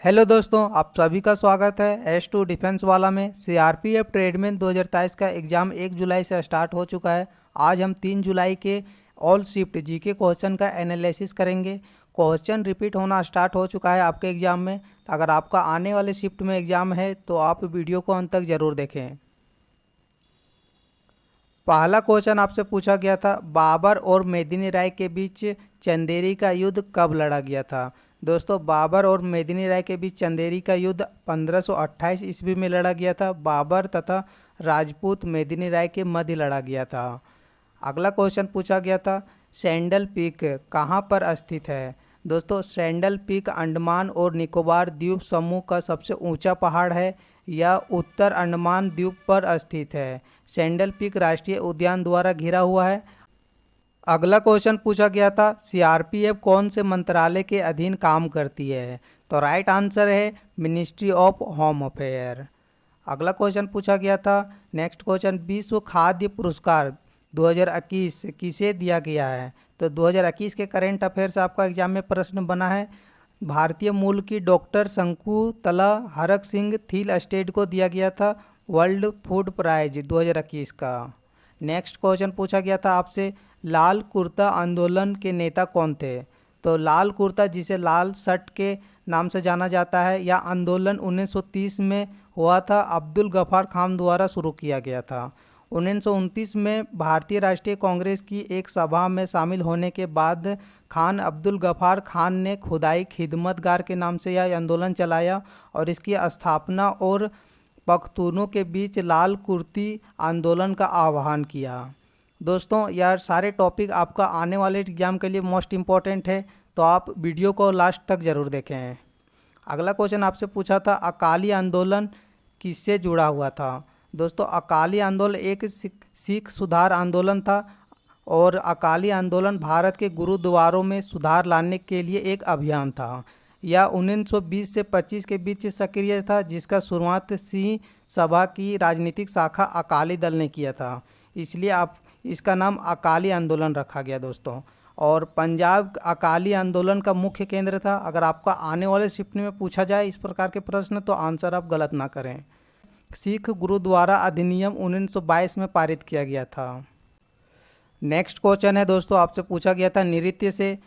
Hello दोस्तों, आप सभी का स्वागत है S2 डिफेंस वाला में। सीआरपीएफ ट्रेडमैन 2023 का एग्ज़ाम 1 जुलाई से स्टार्ट हो चुका है। आज हम 3 जुलाई के ऑल शिफ्ट जीके क्वेश्चन का एनालिसिस करेंगे। क्वेश्चन रिपीट होना स्टार्ट हो चुका है आपके एग्ज़ाम में। तो अगर आपका आने वाले शिफ्ट में एग्ज़ाम है तो आप वीडियो को अंत तक ज़रूर देखें। पहला क्वेश्चन आपसे पूछा गया था, बाबर और मेदिनी राय के बीच चंदेरी का युद्ध कब लड़ा गया था। दोस्तों, बाबर और मेदिनी राय के बीच चंदेरी का युद्ध 1528 ईस्वी में लड़ा गया था। बाबर तथा राजपूत मेदिनी राय के मध्य लड़ा गया था। अगला क्वेश्चन पूछा गया था, सैंडल पीक कहाँ पर स्थित है। दोस्तों, सैंडल पीक अंडमान और निकोबार द्वीप समूह का सबसे ऊंचा पहाड़ है। यह उत्तर अंडमान द्वीप पर स्थित है। सैंडल पीक राष्ट्रीय उद्यान द्वारा घिरा हुआ है। अगला क्वेश्चन पूछा गया था, सीआरपीएफ कौन से मंत्रालय के अधीन काम करती है। तो राइट आंसर है मिनिस्ट्री ऑफ होम अफेयर। अगला क्वेश्चन पूछा गया था, नेक्स्ट क्वेश्चन, विश्व खाद्य पुरस्कार 2021 किसे दिया गया है। तो 2021 के करेंट अफेयर से आपका एग्जाम में प्रश्न बना है। भारतीय मूल की doctor Shakuntala Harak Singh Thiel state को दिया गया था वर्ल्ड फूड प्राइज 2021 का। नेक्स्ट क्वेश्चन पूछा गया था आपसे, लाल कुर्ता आंदोलन के नेता कौन थे। तो लाल कुर्ता, जिसे लाल शर्ट के नाम से जाना जाता है, यह आंदोलन 1930 में हुआ था। अब्दुल गफार खान द्वारा शुरू किया गया था। 1929 में भारतीय राष्ट्रीय कांग्रेस की एक सभा में शामिल होने के बाद खान अब्दुल गफार खान ने खुदाई खिदमतगार के नाम से यह आंदोलन चलाया और इसकी स्थापना और पख्तूनों के बीच लाल कुर्ती आंदोलन का आह्वान किया। दोस्तों, यह सारे टॉपिक आपका आने वाले एग्जाम के लिए मोस्ट इम्पॉर्टेंट है, तो आप वीडियो को लास्ट तक ज़रूर देखें। अगला क्वेश्चन आपसे पूछा था, अकाली आंदोलन किससे जुड़ा हुआ था। दोस्तों, अकाली आंदोलन एक सिख सुधार आंदोलन था और अकाली आंदोलन भारत के गुरुद्वारों में सुधार लाने के लिए एक अभियान था। यह 1920 से 25 के बीच सक्रिय था, जिसका शुरुआत सिंह सभा की राजनीतिक शाखा अकाली दल ने किया था। इसलिए आप इसका नाम अकाली आंदोलन रखा गया दोस्तों। और पंजाब अकाली आंदोलन का मुख्य केंद्र था। अगर आपका आने वाले शिफ्ट में पूछा जाए इस प्रकार के प्रश्न तो आंसर आप गलत ना करें। सिख गुरुद्वारा अधिनियम 1922 में पारित किया गया था। नेक्स्ट क्वेश्चन है दोस्तों, आपसे पूछा गया था, नृत्य से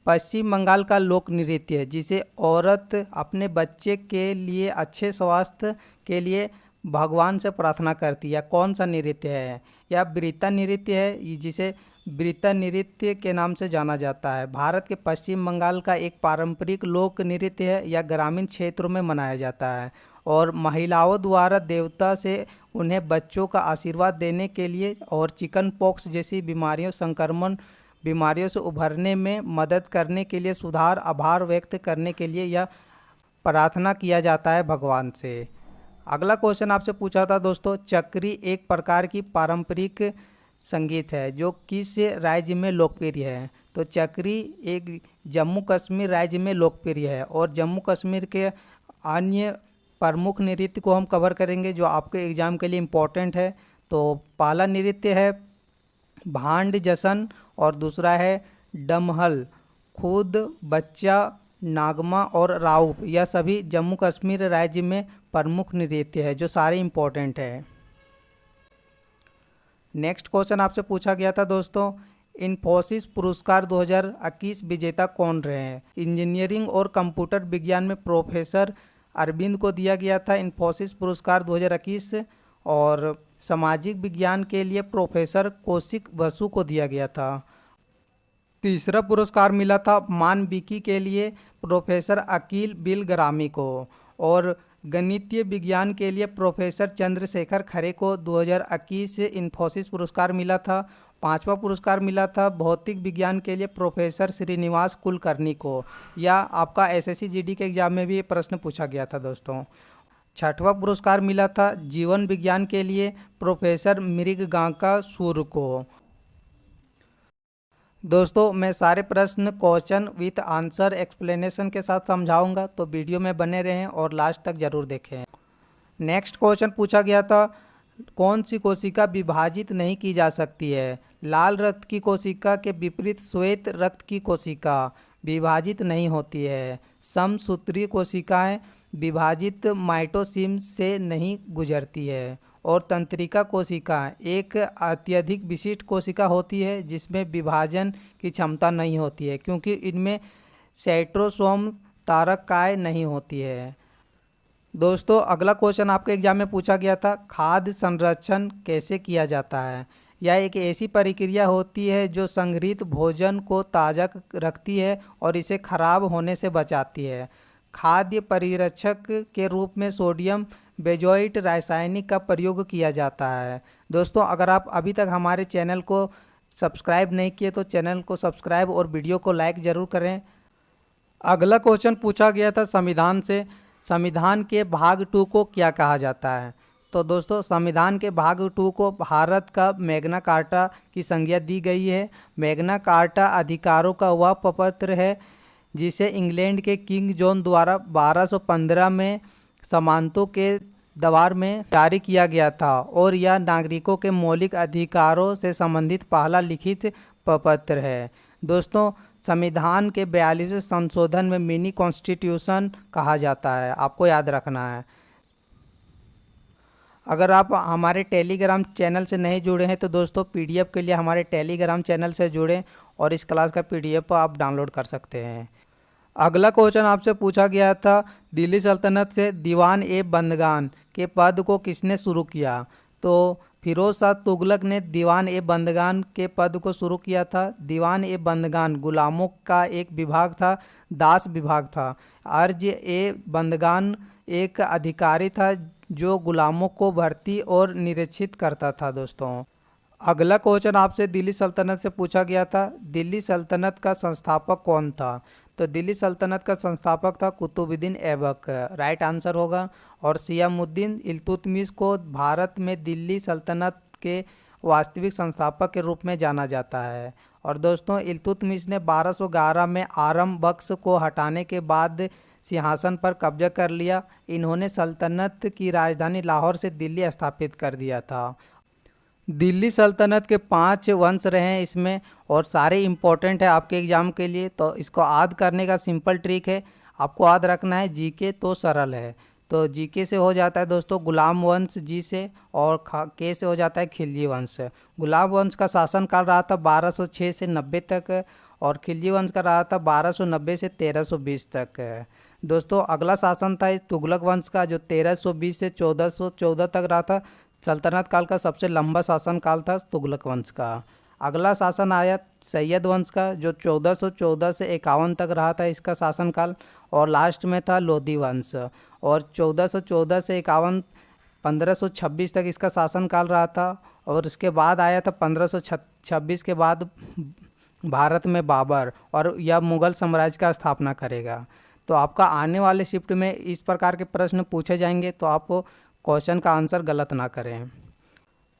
पश्चिम बंगाल का लोक नृत्य है जिसे औरत अपने बच्चे के लिए अच्छे स्वास्थ्य के लिए भगवान से प्रार्थना करती है, कौन सा नृत्य है। यह वृत्ता नृत्य है, जिसे वृत्ता नृत्य के नाम से जाना जाता है। भारत के पश्चिम बंगाल का एक पारंपरिक लोक नृत्य है। यह ग्रामीण क्षेत्रों में मनाया जाता है और महिलाओं द्वारा देवता से उन्हें बच्चों का आशीर्वाद देने के लिए और चिकन पॉक्स जैसी बीमारियों संक्रमण बीमारियों से उभरने में मदद करने के लिए सुधार आभार व्यक्त करने के लिए यह प्रार्थना किया जाता है भगवान से। अगला क्वेश्चन आपसे पूछा था दोस्तों, चक्री एक प्रकार की पारंपरिक संगीत है जो किस राज्य में लोकप्रिय है। तो चक्री एक जम्मू कश्मीर राज्य में लोकप्रिय है और जम्मू कश्मीर के अन्य प्रमुख नृत्य को हम कवर करेंगे जो आपके एग्ज़ाम के लिए इम्पोर्टेंट है। तो पहला नृत्य है भांड जसन और दूसरा है डमहल, खुद बच्चा, नागमा और राउप। यह सभी जम्मू कश्मीर राज्य में प्रमुख नृत्य है जो सारे इम्पोर्टेंट है। नेक्स्ट क्वेश्चन आपसे पूछा गया था दोस्तों, इन्फोसिस पुरस्कार 2021 विजेता कौन रहे हैं। इंजीनियरिंग और कंप्यूटर विज्ञान में प्रोफेसर अरविंद को दिया गया था इन्फोसिस पुरस्कार 2021 और सामाजिक विज्ञान के लिए प्रोफेसर कौशिक बसु को दिया गया था। तीसरा पुरस्कार मिला था मानविकी के लिए प्रोफेसर अकील बिलग्रामी को और गणितीय विज्ञान के लिए प्रोफेसर चंद्रशेखर खरे को 2021 से इन्फोसिस पुरस्कार मिला था। पांचवा पुरस्कार मिला था भौतिक विज्ञान के लिए प्रोफेसर श्रीनिवास कुलकर्णी को। या आपका एसएससी जीडी के एग्जाम में भी ये प्रश्न पूछा गया था दोस्तों। छठवां पुरस्कार मिला था जीवन विज्ञान के लिए प्रोफेसर मृगांका सूर को। दोस्तों, मैं सारे प्रश्न क्वेश्चन विथ आंसर एक्सप्लेनेशन के साथ समझाऊंगा, तो वीडियो में बने रहें और लास्ट तक ज़रूर देखें। नेक्स्ट क्वेश्चन पूछा गया था, कौन सी कोशिका विभाजित नहीं की जा सकती है। लाल रक्त की कोशिका के विपरीत श्वेत रक्त की कोशिका विभाजित नहीं होती है। समसूत्री कोशिकाएं विभाजित माइटोसिस से नहीं गुजरती है। और तंत्रिका कोशिका एक अत्यधिक विशिष्ट कोशिका होती है जिसमें विभाजन की क्षमता नहीं होती है, क्योंकि इनमें सेंट्रोसोम तारककाय नहीं होती है। दोस्तों, अगला क्वेश्चन आपके एग्जाम में पूछा गया था, खाद्य संरक्षण कैसे किया जाता है। यह एक ऐसी प्रक्रिया होती है जो संग्रहित भोजन को ताज़ा रखती है और इसे खराब होने से बचाती है। खाद्य परिरक्षक के रूप में सोडियम बेंजोएट रासायनिक का प्रयोग किया जाता है। दोस्तों, अगर आप अभी तक हमारे चैनल को सब्सक्राइब नहीं किए तो चैनल को सब्सक्राइब और वीडियो को लाइक ज़रूर करें। अगला क्वेश्चन पूछा गया था संविधान से, संविधान के भाग 2 को क्या कहा जाता है। तो दोस्तों, संविधान के भाग 2 को भारत का मैग्ना कार्टा की संज्ञा दी गई है। मैग्ना कार्टा अधिकारों का वह प्रपत्र है जिसे इंग्लैंड के किंग जॉन द्वारा 1215 में समानतों के दरबार में जारी किया गया था और यह नागरिकों के मौलिक अधिकारों से संबंधित पहला लिखित प्रपत्र है। दोस्तों, संविधान के 42वें संशोधन में मिनी कॉन्स्टिट्यूशन कहा जाता है, आपको याद रखना है। अगर आप हमारे टेलीग्राम चैनल से नहीं जुड़े हैं तो दोस्तों, पीडीएफ के लिए हमारे टेलीग्राम चैनल से जुड़ें और इस क्लास का पीडीएफ आप डाउनलोड कर सकते हैं। अगला क्वेश्चन आपसे पूछा गया था, दिल्ली सल्तनत से दीवान ए बंदगान के पद को किसने शुरू किया। तो फिरोज शाह तुगलक ने दीवान ए बंदगान के पद को शुरू किया था। दीवान ए बंदगान गुलामों का एक विभाग था, दास विभाग था। अर्ज ए बंदगान एक अधिकारी था जो गुलामों को भर्ती और निरीक्षित करता था। दोस्तों, अगला क्वेश्चन आपसे दिल्ली सल्तनत से पूछा गया था, दिल्ली सल्तनत का संस्थापक कौन था। तो दिल्ली सल्तनत का संस्थापक था कुतुबुद्दीन ऐबक, राइट आंसर होगा। और सियामुद्दीन इल्तुतमिश को भारत में दिल्ली सल्तनत के वास्तविक संस्थापक के रूप में जाना जाता है। और दोस्तों, इल्तुतमिश ने 1211 में आरम बख्श को हटाने के बाद सिंहासन पर कब्जा कर लिया। इन्होंने सल्तनत की राजधानी लाहौर से दिल्ली स्थापित कर दिया था। दिल्ली सल्तनत के 5 वंश रहे हैं इसमें और सारे इम्पोर्टेंट है आपके एग्जाम के लिए। तो इसको याद करने का सिंपल ट्रिक है, आपको याद रखना है जीके तो सरल है। तो जीके से हो जाता है दोस्तों गुलाम वंश, जी से, और के से हो जाता है खिलजी वंश। गुलाम वंश का शासनकाल रहा था 1206 से 90 तक और खिलजी वंश का रहा था 1290 से 1320 तक। दोस्तों, अगला शासन था तुगलक वंश का जो 1320 से 1414 तक रहा था। सल्तनत काल का सबसे लंबा शासन काल था तुगलक वंश का। अगला शासन आया सैयद वंश का जो 1414 से 51 तक रहा था इसका शासनकाल। और लास्ट में था लोधी वंश और 1414 से 51 1526 तक इसका शासनकाल रहा था। और उसके बाद आया था 1526 के बाद भारत में बाबर, और यह मुगल साम्राज्य का स्थापना करेगा। तो आपका आने वाले शिफ्ट में इस प्रकार के प्रश्न पूछे जाएंगे, तो आपको क्वेश्चन का आंसर गलत ना करें।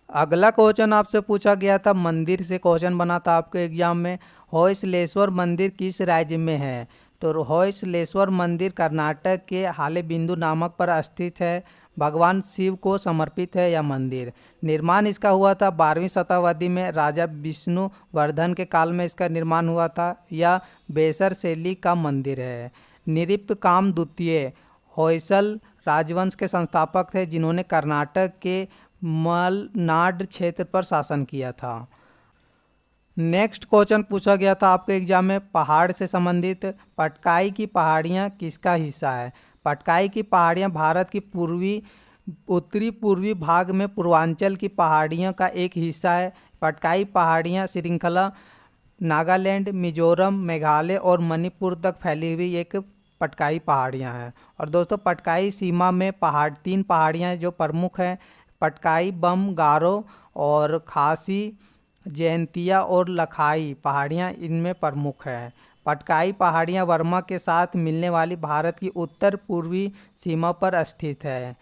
अगला क्वेश्चन आपसे पूछा गया था, मंदिर से क्वेश्चन बना था आपके एग्जाम में, होयसलेश्वर मंदिर किस राज्य में है। तो होयसलेश्वर मंदिर कर्नाटक के हालेबिंदु नामक पर स्थित है। भगवान शिव को समर्पित है यह मंदिर। निर्माण इसका हुआ था 12वीं शताब्दी में, राजा विष्णुवर्धन के काल में इसका निर्माण हुआ था। यह बेसर शैली का मंदिर है। निरिप्पकाम द्वितीय होयसल राजवंश के संस्थापक थे जिन्होंने कर्नाटक के मलनाड क्षेत्र पर शासन किया था। नेक्स्ट क्वेश्चन पूछा गया था आपके एग्जाम में पहाड़ से संबंधित, पटकाई की पहाड़ियाँ किसका हिस्सा है। पटकाई की पहाड़ियाँ भारत की उत्तरी पूर्वी भाग में पूर्वांचल की पहाड़ियों का एक हिस्सा है। पटकाई पहाड़ियाँ श्रृंखला नागालैंड, मिजोरम, मेघालय और मणिपुर तक फैली हुई एक पटकाई पहाड़ियाँ हैं। और दोस्तों, पटकाई सीमा में 3 पहाड़ियाँ जो प्रमुख हैं, पटकाई बम, गारो और खासी, जयंतिया और लखाई पहाड़ियाँ इनमें प्रमुख हैं। पटकाई पहाड़ियाँ वर्मा के साथ मिलने वाली भारत की उत्तर पूर्वी सीमा पर स्थित है।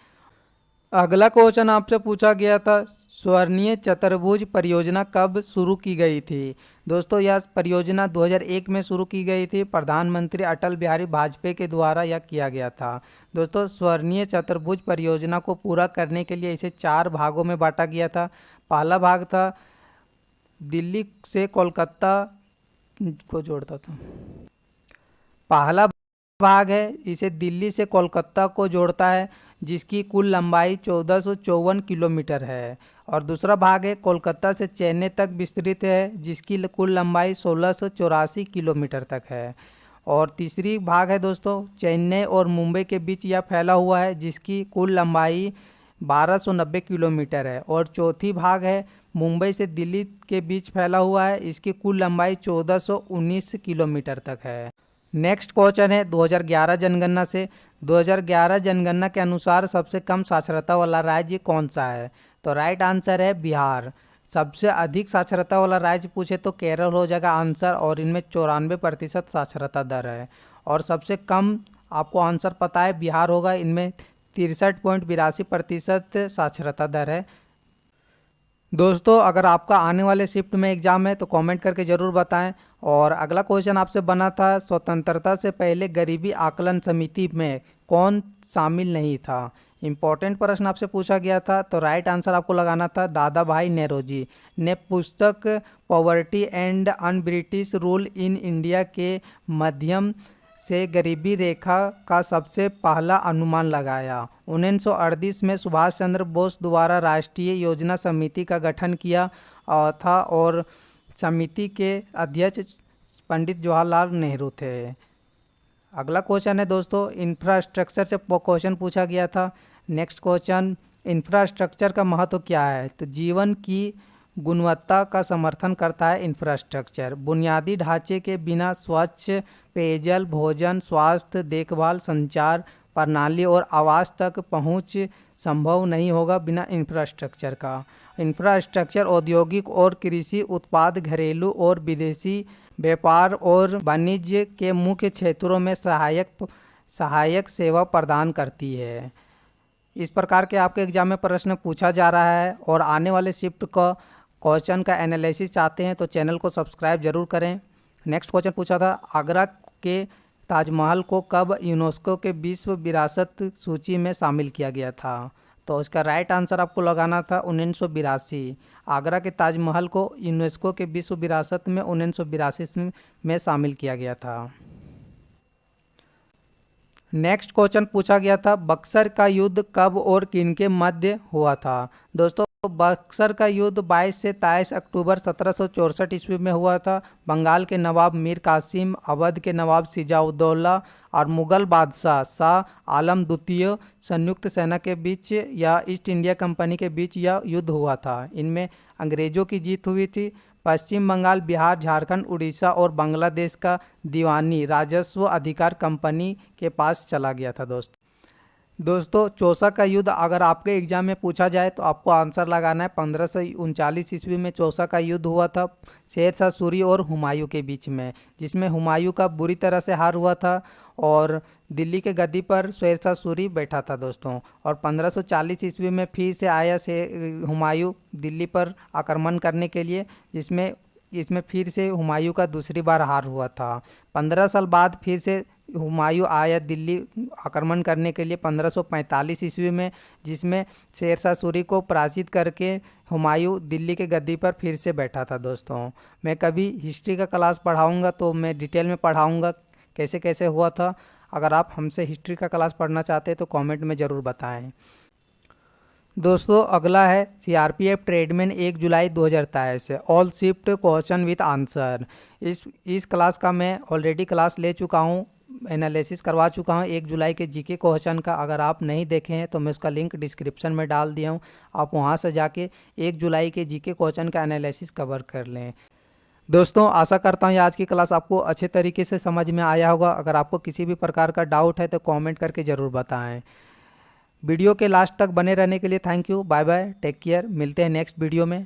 अगला क्वेश्चन आपसे पूछा गया था, स्वर्णीय चतुर्भुज परियोजना कब शुरू की गई थी। दोस्तों, यह परियोजना 2001 में शुरू की गई थी। प्रधानमंत्री अटल बिहारी वाजपेयी के द्वारा यह किया गया था। दोस्तों, स्वर्णीय चतुर्भुज परियोजना को पूरा करने के लिए इसे 4 भागों में बांटा गया था। पहला भाग था दिल्ली से कोलकाता को जोड़ता था। पहला भाग है इसे दिल्ली से कोलकाता को जोड़ता है, जिसकी कुल लंबाई 1454 किलोमीटर है। और दूसरा भाग है कोलकाता से चेन्नई तक विस्तृत है, जिसकी कुल लंबाई 1684 किलोमीटर तक है। और तीसरी भाग है दोस्तों चेन्नई और मुंबई के बीच यह फैला हुआ है, जिसकी कुल लंबाई 1290 किलोमीटर है। और चौथी भाग है मुंबई से दिल्ली के बीच फैला हुआ है, इसकी कुल लंबाई 1419 किलोमीटर तक है। नेक्स्ट क्वेश्चन है 2011 जनगणना से। 2011 जनगणना के अनुसार सबसे कम साक्षरता वाला राज्य कौन सा है? तो राइट आंसर है बिहार। सबसे अधिक साक्षरता वाला राज्य पूछे तो केरल हो जाएगा आंसर, और इनमें 94% साक्षरता दर है। और सबसे कम आपको आंसर पता है बिहार होगा, इनमें 63.82% साक्षरता दर है। दोस्तों अगर आपका आने वाले शिफ्ट में एग्ज़ाम है तो कमेंट करके ज़रूर बताएं। और अगला क्वेश्चन आपसे बना था स्वतंत्रता से पहले गरीबी आकलन समिति में कौन शामिल नहीं था? इम्पोर्टेंट प्रश्न आपसे पूछा गया था, तो राइट आंसर आपको लगाना था दादा भाई नेरोजी ने पुस्तक poverty and un British rule in India के माध्यम से गरीबी रेखा का सबसे पहला अनुमान लगाया। 1938 में सुभाष चंद्र बोस द्वारा राष्ट्रीय योजना समिति का गठन किया था और समिति के अध्यक्ष पंडित जवाहरलाल नेहरू थे। अगला क्वेश्चन है दोस्तों इंफ्रास्ट्रक्चर से क्वेश्चन पूछा गया था। नेक्स्ट क्वेश्चन, इंफ्रास्ट्रक्चर का महत्व क्या है? तो जीवन की गुणवत्ता का समर्थन करता है इंफ्रास्ट्रक्चर। बुनियादी ढांचे के बिना स्वच्छ पेयजल, भोजन, स्वास्थ्य देखभाल, संचार प्रणाली और आवास तक पहुंच संभव नहीं होगा बिना इंफ्रास्ट्रक्चर का। इंफ्रास्ट्रक्चर औद्योगिक और कृषि उत्पाद, घरेलू और विदेशी व्यापार और वाणिज्य के मुख्य क्षेत्रों में सहायक सेवा प्रदान करती है। इस प्रकार के आपके एग्जाम में प्रश्न पूछा जा रहा है, और आने वाले शिफ्ट का क्वेश्चन का एनालिसिस चाहते हैं तो चैनल को सब्सक्राइब जरूर करें। नेक्स्ट क्वेश्चन पूछा था आगरा के ताजमहल को कब यूनेस्को के विश्व विरासत सूची में शामिल किया गया था? तो इसका राइट आंसर आपको लगाना था 1982। आगरा के ताजमहल को यूनेस्को के विश्व विरासत में 1982 में शामिल किया गया था। नेक्स्ट क्वेश्चन पूछा गया था बक्सर का युद्ध कब और किनके मध्य हुआ था? दोस्तों बक्सर का युद्ध 22 से 23 अक्टूबर 1764 ईस्वी में हुआ था। बंगाल के नवाब मीर कासिम, अवध के नवाब सिजाउद्दौला और मुगल बादशाह शाह आलम द्वितीय संयुक्त सेना के बीच या ईस्ट इंडिया कंपनी के बीच यह युद्ध हुआ था। इनमें अंग्रेजों की जीत हुई थी। पश्चिम बंगाल, बिहार, झारखंड, उड़ीसा और बांग्लादेश का दीवानी राजस्व अधिकार कंपनी के पास चला गया था। दोस्तों चौसा का युद्ध अगर आपके एग्जाम में पूछा जाए तो आपको आंसर लगाना है 1539 ईस्वी में चौसा का युद्ध हुआ था शेरशाह सूरी और हुमायूं के बीच में, जिसमें हुमायूं का बुरी तरह से हार हुआ था और दिल्ली के गद्दी पर शेरशाह सूरी बैठा था दोस्तों। और 1540 ईस्वी में फिर से आया हुमायूं दिल्ली पर आक्रमण करने के लिए, इसमें फिर से हुमायूं का दूसरी बार हार हुआ था। 15 साल बाद फिर से हुमायूं आया दिल्ली आक्रमण करने के लिए 1545 ईस्वी में, जिसमें शेरशाह सूरी को पराजित करके हुमायूं दिल्ली के गद्दी पर फिर से बैठा था दोस्तों। मैं कभी हिस्ट्री का क्लास पढ़ाऊंगा तो मैं डिटेल में पढ़ाऊंगा कैसे कैसे हुआ था। अगर आप हमसे हिस्ट्री का क्लास पढ़ना चाहते हैं तो कमेंट में ज़रूर बताएं। दोस्तों अगला है सीआरपीएफ ट्रेडमैन 1 जुलाई 2023 है all shift question with answer. इस क्लास का मैं ऑलरेडी क्लास ले चुका हूँ, एनालिसिस करवा चुका हूँ 1 जुलाई के जीके क्वेश्चन का। अगर आप नहीं देखे हैं तो मैं उसका लिंक डिस्क्रिप्शन में डाल दिया हूँ, आप वहाँ से जाके 1 जुलाई के जीके क्वेश्चन का एनालिसिस कवर कर लें। दोस्तों आशा करता हूँ आज की क्लास आपको अच्छे तरीके से समझ में आया होगा। अगर आपको किसी भी प्रकार का डाउट है तो कमेंट करके ज़रूर बताएं। वीडियो के लास्ट तक बने रहने के लिए thank you, bye bye, take care, मिलते हैं नेक्स्ट वीडियो में।